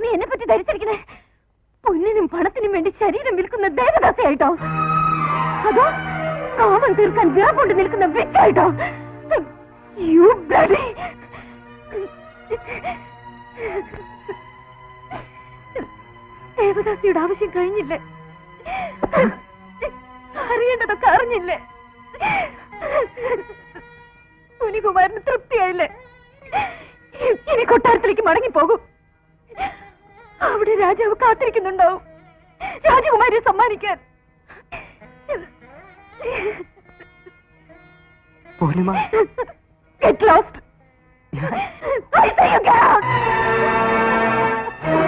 നീ എന്നെ പറ്റി ധരിച്ചിരിക്കണേ? പൊന്നിനും പണത്തിനും വേണ്ടി ശരീരം വിൽക്കുന്ന ദേവദാസയായിട്ടോ? അതോ കാമം തീർക്കാൻ വിറകൊണ്ട് നിൽക്കുന്ന വെച്ചായിട്ടോ? You bloody! ദേവദാസിയുടെ ആവശ്യം കഴിഞ്ഞില്ലേ? അറിയേണ്ടതൊക്കെ അറിഞ്ഞില്ലേ? സുനികുമാരന് തൃപ്തിയായില്ലേ? ഇനി കൊട്ടാരത്തിലേക്ക് മടങ്ങിപ്പോകും. അവിടെ രാജാവ് കാത്തിരിക്കുന്നുണ്ടാവും രാജകുമാരിയെ സമ്മാനിക്കാൻ. Get lost! I say you get out!